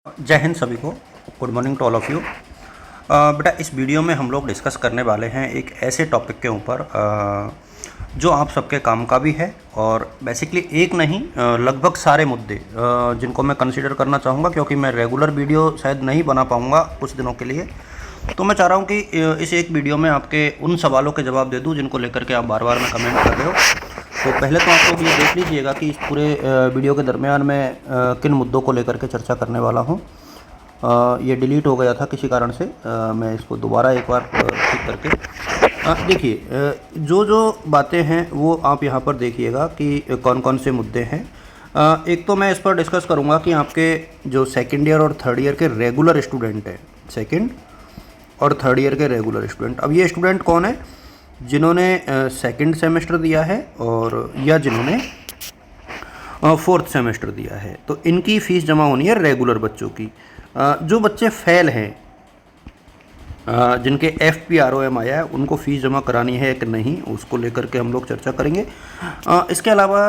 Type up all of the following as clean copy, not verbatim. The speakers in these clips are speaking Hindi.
जय हिंद सभी को। Good morning to all of you. बेटा इस वीडियो में हम लोग डिस्कस करने वाले हैं एक ऐसे टॉपिक के ऊपर जो आप सबके काम का भी है और बेसिकली एक नहीं लगभग सारे मुद्दे जिनको मैं कंसीडर करना चाहूँगा, क्योंकि मैं रेगुलर वीडियो शायद नहीं बना पाऊँगा कुछ दिनों के लिए। तो मैं चाह रहा हूँ कि इस एक वीडियो में आपके उन सवालों के जवाब दे दूँ जिनको लेकर के आप बार बार में कमेंट कर रहे हो। तो पहले तो आप लोग ये देख लीजिएगा कि इस पूरे वीडियो के दरमियान मैं किन मुद्दों को लेकर के चर्चा करने वाला हूँ। ये डिलीट हो गया था किसी कारण से, मैं इसको दोबारा एक बार ठीक करके देखिए जो जो बातें हैं वो आप यहाँ पर देखिएगा कि कौन कौन से मुद्दे हैं। एक तो मैं इस पर डिस्कस करूँगा कि आपके जो सेकेंड ईयर और थर्ड ईयर के रेगुलर स्टूडेंट हैं, सेकेंड और थर्ड ईयर के रेगुलर स्टूडेंट, अब ये स्टूडेंट कौन है जिन्होंने सेकंड सेमेस्टर दिया है और या जिन्होंने फोर्थ सेमेस्टर दिया है, तो इनकी फ़ीस जमा होनी है रेगुलर बच्चों की। जो बच्चे फेल हैं, जिनके FPROM आया है, उनको फ़ीस जमा करानी है कि नहीं, उसको लेकर के हम लोग चर्चा करेंगे। इसके अलावा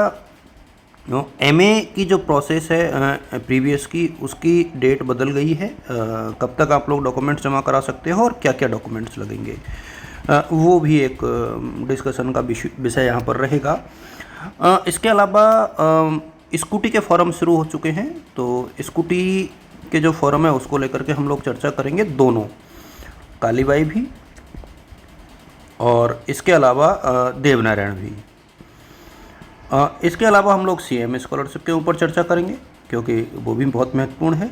MA की जो प्रोसेस है प्रीवियस की, उसकी डेट बदल गई है। कब तक आप लोग डॉक्यूमेंट्स जमा करा सकते हो और क्या क्या डॉक्यूमेंट्स लगेंगे, वो भी एक डिस्कशन का विषय यहाँ पर रहेगा। इसके अलावा स्कूटी के फॉर्म शुरू हो चुके हैं, तो स्कूटी के जो फॉर्म है उसको लेकर के हम लोग चर्चा करेंगे, दोनों, कालीबाई भी और इसके अलावा देवनारायण भी। इसके अलावा हम लोग CM स्कॉलरशिप के ऊपर चर्चा करेंगे क्योंकि वो भी बहुत महत्वपूर्ण है।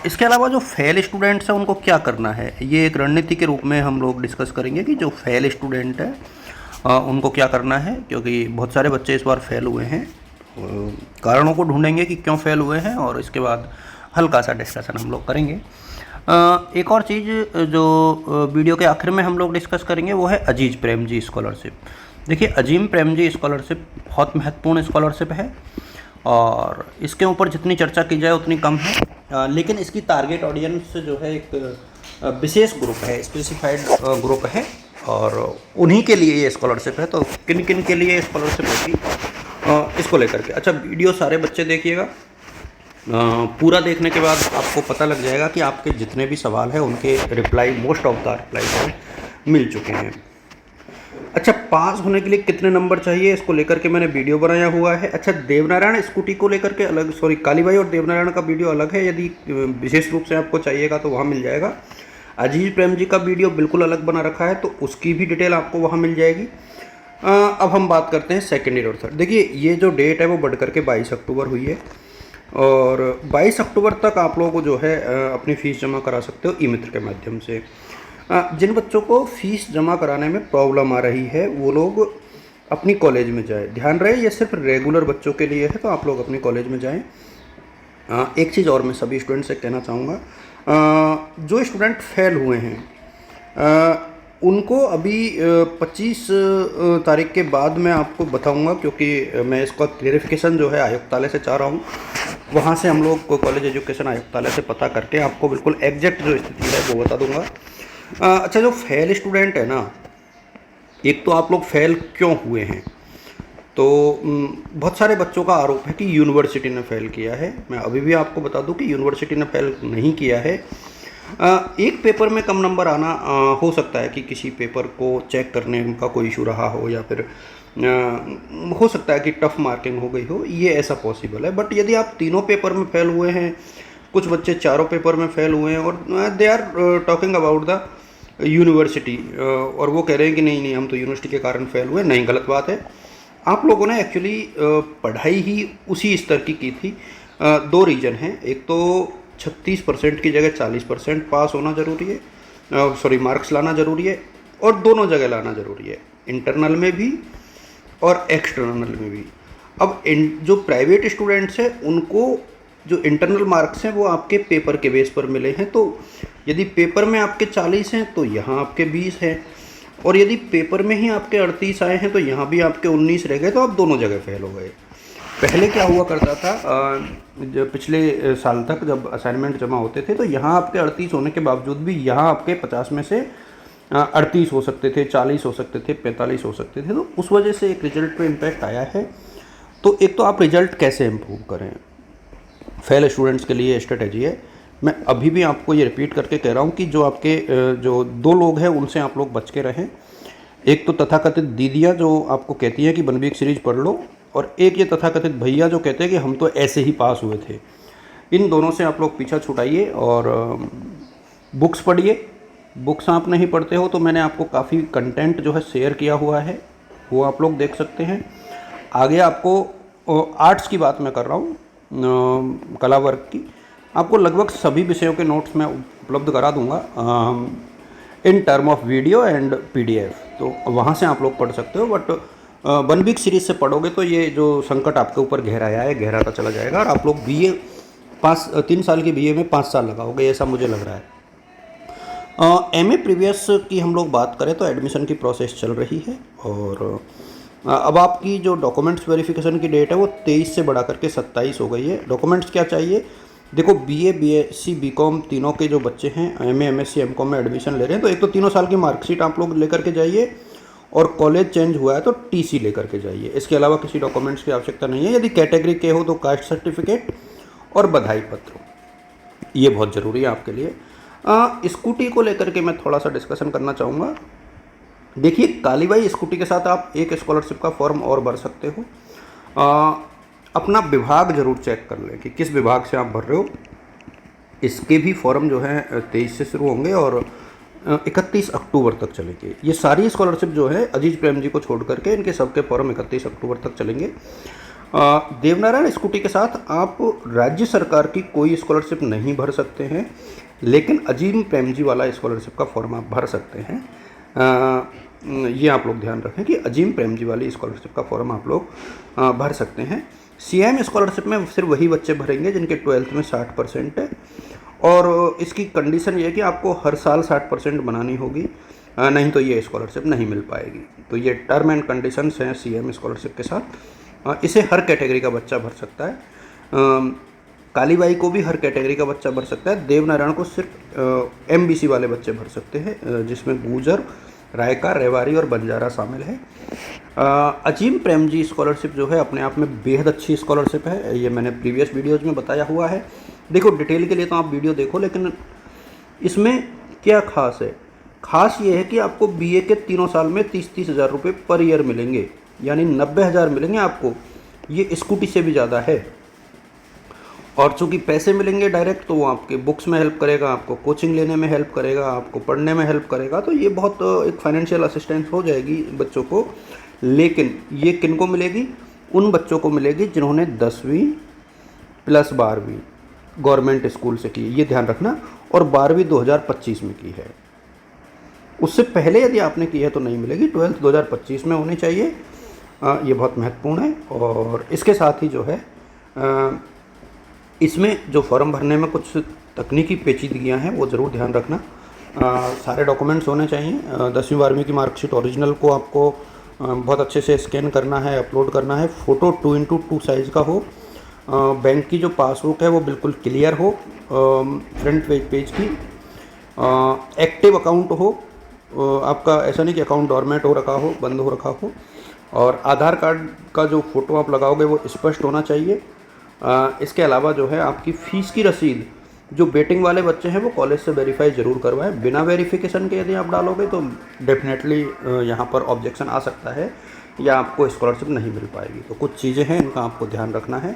इसके अलावा जो फेल स्टूडेंट्स हैं उनको क्या करना है, ये एक रणनीति के रूप में हम लोग डिस्कस करेंगे कि जो फेल स्टूडेंट है उनको क्या करना है, क्योंकि बहुत सारे बच्चे इस बार फेल हुए हैं। कारणों को ढूंढेंगे कि क्यों फेल हुए हैं और इसके बाद हल्का सा डिस्कशन हम लोग करेंगे। एक और चीज़ जो वीडियो के आखिर में हम लोग डिस्कस करेंगे वो है अजीज प्रेमजी स्कॉलरशिप। देखिए अजीम प्रेमजी स्कॉलरशिप बहुत महत्वपूर्ण स्कॉलरशिप है और इसके ऊपर जितनी चर्चा की जाए उतनी कम है, लेकिन इसकी टारगेट ऑडियंस जो है एक विशेष ग्रुप है, स्पेसिफाइड ग्रुप है और उन्हीं के लिए ये स्कॉलरशिप है। तो किन किन के लिए स्कॉलरशिप होगी इसको लेकर के, अच्छा वीडियो सारे बच्चे देखिएगा। पूरा देखने के बाद आपको पता लग जाएगा कि आपके जितने भी सवाल हैं उनके reply, most of the reply मिल चुके हैं। अच्छा, पास होने के लिए कितने नंबर चाहिए, इसको लेकर के मैंने वीडियो बनाया हुआ है। अच्छा, देवनारायण स्कूटी को लेकर के अलग, सॉरी कालीबाई और देवनारायण का वीडियो अलग है, यदि विशेष रूप से आपको चाहिएगा तो वहाँ मिल जाएगा। अजीज प्रेम जी का वीडियो बिल्कुल अलग बना रखा है, तो उसकी भी डिटेल आपको वहाँ मिल जाएगी। अब हम बात करते हैं सेकेंड ईयर और थर्ड। देखिए ये जो डेट है वो बढ़ करके 22 अक्टूबर हुई है और 22 अक्टूबर तक आप लोगों को जो है अपनी फ़ीस जमा करा सकते हो ई मित्र के माध्यम से। जिन बच्चों को फ़ीस जमा कराने में प्रॉब्लम आ रही है वो लोग अपनी कॉलेज में जाएं। ध्यान रहे ये सिर्फ रेगुलर बच्चों के लिए है, तो आप लोग अपनी कॉलेज में जाएं। एक चीज़ और मैं सभी स्टूडेंट से कहना चाहूँगा, जो स्टूडेंट फेल हुए हैं उनको अभी 25 तारीख के बाद मैं आपको बताऊंगा, क्योंकि मैं इसका क्लेरिफिकेशन जो है आयुक्तालय से चाह रहा हूँ। वहाँ से हम लोग कॉलेज एजुकेशन आयुक्तालय से पता करके आपको बिल्कुल एग्जैक्ट जो स्थिति है वो बता दूंगा। अच्छा, जो फेल स्टूडेंट है ना, एक तो आप लोग फेल क्यों हुए हैं, तो बहुत सारे बच्चों का आरोप है कि यूनिवर्सिटी ने फ़ेल किया है। मैं अभी भी आपको बता दूं कि यूनिवर्सिटी ने फ़ेल नहीं किया है। एक पेपर में कम नंबर आना हो सकता है कि किसी पेपर को चेक करने का कोई इशू रहा हो, या फिर हो सकता है कि टफ़ मार्किंग हो गई हो, ये ऐसा पॉसिबल है। बट यदि आप तीनों पेपर में फ़ेल हुए हैं, कुछ बच्चे चारों पेपर में फ़ेल हुए हैं और they are talking about the university और वो कह रहे हैं कि नहीं नहीं हम तो यूनिवर्सिटी के कारण फ़ेल हुए, नहीं, गलत बात है। आप लोगों ने एक्चुअली पढ़ाई ही उसी स्तर की थी। दो रीज़न हैं, एक तो 36% की जगह 40% पास होना ज़रूरी है, सॉरी मार्क्स लाना ज़रूरी है, और दोनों जगह लाना ज़रूरी है, इंटरनल में भी और एक्सटर्नल में भी। अब जो प्राइवेट स्टूडेंट्स हैं उनको जो इंटरनल मार्क्स हैं वो आपके पेपर के बेस पर मिले हैं, तो यदि पेपर में आपके 40 हैं तो यहाँ आपके 20 हैं, और यदि पेपर में ही आपके 38 आए हैं तो यहाँ भी आपके 19 रह गए, तो आप दोनों जगह फेल हो गए। पहले क्या हुआ करता था, जब पिछले साल तक जब असाइनमेंट जमा होते थे तो यहाँ आपके 38 होने के बावजूद भी यहाँ आपके 50 में से 38 हो सकते थे, 40 हो सकते थे, 45 हो सकते थे, तो उस वजह से एक रिजल्ट पे इम्पैक्ट आया है। तो एक तो आप रिजल्ट कैसे इम्प्रूव करें, फेल स्टूडेंट्स के लिए स्ट्रेटेजी है। मैं अभी भी आपको ये रिपीट करके कह रहा हूँ कि जो आपके जो 2 लोग हैं उनसे आप लोग बच के रहें। एक तो तथाकथित दीदियाँ जो आपको कहती हैं कि बनवीक सीरीज पढ़ लो, और एक ये तथाकथित भैया जो कहते हैं कि हम तो ऐसे ही पास हुए थे। इन दोनों से आप लोग पीछा छुड़ाइए और बुक्स पढ़िए। बुक्स आप नहीं पढ़ते हो तो मैंने आपको काफ़ी कंटेंट जो है शेयर किया हुआ है, वो आप लोग देख सकते हैं। आगे आपको आर्ट्स की बात मैं कर रहा हूँ, कला वर्ग की, आपको लगभग सभी विषयों के नोट्स मैं उपलब्ध करा दूंगा in term of video and PDF, तो वहाँ से आप लोग पढ़ सकते हो। बट 1 वीक सीरीज से पढ़ोगे तो ये जो संकट आपके ऊपर गहराया है गहराता चला जाएगा, और आप लोग बीए 3 साल की बीए में 5 साल लगाओगे, ऐसा मुझे लग रहा है। एमए प्रीवियस की हम लोग बात करें तो एडमिशन की प्रोसेस चल रही है, और अब आपकी जो डॉक्यूमेंट्स वेरिफिकेशन की डेट है वो 23 से बढ़ा करके 27 हो गई है। डॉक्यूमेंट्स क्या चाहिए? देखो, बीए, बीएससी, बीकॉम तीनों के जो बच्चे हैं एमए, एमएससी, एमकॉम में एडमिशन ले रहे हैं, तो एक तो तीनों साल की मार्कशीट आप लोग लेकर के जाइए, और कॉलेज चेंज हुआ है तो टीसी लेकर के जाइए। इसके अलावा किसी डॉक्यूमेंट्स की आवश्यकता नहीं है। यदि कैटेगरी के हो तो कास्ट सर्टिफिकेट और बधाई पत्र, ये बहुत ज़रूरी है आपके लिए। स्कूटी को लेकर के मैं थोड़ा सा डिस्कशन करना चाहूँगा। देखिए, कालीबाई स्कूटी के साथ आप एक स्कॉलरशिप का फॉर्म और भर सकते हो। अपना विभाग ज़रूर चेक कर लें कि किस विभाग से आप भर रहे हो। इसके भी फॉर्म जो है 23 से शुरू होंगे और 31 अक्टूबर तक चलेंगे। ये सारी स्कॉलरशिप जो है अजीज प्रेम जी को छोड़ करके इनके सबके फॉर्म 31 अक्टूबर तक चलेंगे। देवनारायण स्कूटी के साथ आप राज्य सरकार की कोई स्कॉलरशिप नहीं भर सकते हैं, लेकिन अजीम प्रेम जी वाला स्कॉलरशिप का फॉर्म आप भर सकते हैं। ये आप लोग ध्यान रखें कि अजीम प्रेम जी वाली स्कॉलरशिप का फॉर्म आप लोग भर सकते हैं। सीएम स्कॉलरशिप में सिर्फ वही बच्चे भरेंगे जिनके 12th में 60% है, और इसकी कंडीशन ये है कि आपको हर साल 60% बनानी होगी, नहीं तो ये स्कॉलरशिप नहीं मिल पाएगी। तो ये टर्म एंड कंडीशंस हैं सीएम स्कॉलरशिप के साथ। इसे हर कैटेगरी का बच्चा भर सकता है। कालीबाई को भी हर कैटेगरी का बच्चा भर सकता है। देवनारायण को सिर्फ एमबीसी वाले बच्चे भर सकते हैं, जिसमें गुर्जर, रायका, रेवारी और बंजारा शामिल है। अजीम प्रेम जी स्कॉलरशिप जो है अपने आप में बेहद अच्छी स्कॉलरशिप है, ये मैंने प्रीवियस वीडियोज़ में बताया हुआ है। देखो, डिटेल के लिए तो आप वीडियो देखो, लेकिन इसमें क्या खास है? खास ये है कि आपको बीए के 3 साल में 30-30 हज़ार रुपये पर ईयर मिलेंगे, यानी 90,000 मिलेंगे आपको। ये स्कूटी से भी ज़्यादा है, और चूँकि पैसे मिलेंगे डायरेक्ट, तो वो आपके बुक्स में हेल्प करेगा, आपको कोचिंग लेने में हेल्प करेगा, आपको पढ़ने में हेल्प करेगा। तो ये बहुत एक फाइनेंशियल असिस्टेंस हो जाएगी बच्चों को। लेकिन ये किन को मिलेगी? उन बच्चों को मिलेगी जिन्होंने 10वीं प्लस 12वीं गवर्नमेंट स्कूल से की, ये ध्यान रखना, और 12वीं 2025 में की है। उससे पहले यदि आपने की है तो नहीं मिलेगी। 12th 2025 में होनी चाहिए, ये बहुत महत्वपूर्ण है। और इसके साथ ही जो है इसमें जो फॉर्म भरने में कुछ तकनीकी पेचीदगियां हैं वो ज़रूर ध्यान रखना। सारे डॉक्यूमेंट्स होने चाहिए। 10वीं 12वीं की मार्कशीट ओरिजिनल को आपको बहुत अच्छे से स्कैन करना है, अपलोड करना है। फ़ोटो 2x2 साइज़ का हो। बैंक की जो पासबुक है वो बिल्कुल क्लियर हो, फ्रंट पेज की। एक्टिव अकाउंट हो आपका, ऐसा नहीं कि अकाउंट डॉर्मेंट हो रखा हो, बंद हो रखा हो। और आधार कार्ड का जो फ़ोटो आप लगाओगे वो स्पष्ट होना चाहिए। इसके अलावा जो है आपकी फ़ीस की रसीद, जो बेटिंग वाले बच्चे हैं वो कॉलेज से वेरीफाई ज़रूर करवाएं। बिना वेरिफिकेशन के यदि आप डालोगे तो डेफिनेटली यहाँ पर ऑब्जेक्शन आ सकता है या आपको स्कॉलरशिप नहीं मिल पाएगी। तो कुछ चीज़ें हैं, इनका आपको ध्यान रखना है।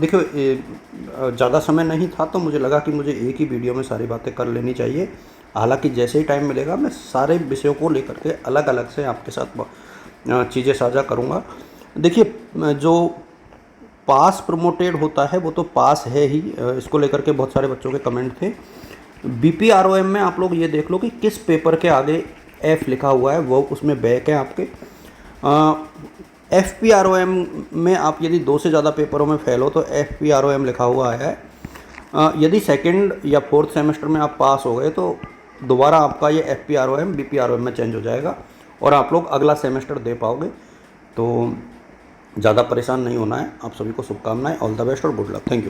देखो, ज़्यादा समय नहीं था तो मुझे लगा कि मुझे एक ही वीडियो में सारी बातें कर लेनी चाहिए। हालांकि जैसे ही टाइम मिलेगा मैं सारे विषयों को लेकर के अलग अलग से आपके साथ चीज़ें साझा करूँगा। देखिए, जो पास प्रमोटेड होता है वो तो पास है ही, इसको लेकर के बहुत सारे बच्चों के कमेंट थे। BPROM में आप लोग ये देख लो कि किस पेपर के आगे F लिखा हुआ है, वो उसमें बैक है आपके। FPROM में आप यदि 2 से ज़्यादा पेपरों में फेल हो तो FPROM लिखा हुआ है। यदि 2nd या 4th सेमेस्टर में आप पास हो गए तो दोबारा आपका ये FPROM BPROM में चेंज हो जाएगा और आप लोग अगला सेमेस्टर दे पाओगे। तो ज़्यादा परेशान नहीं होना है। आप सभी को शुभकामनाएं। ऑल द बेस्ट और गुड लक। Thank you.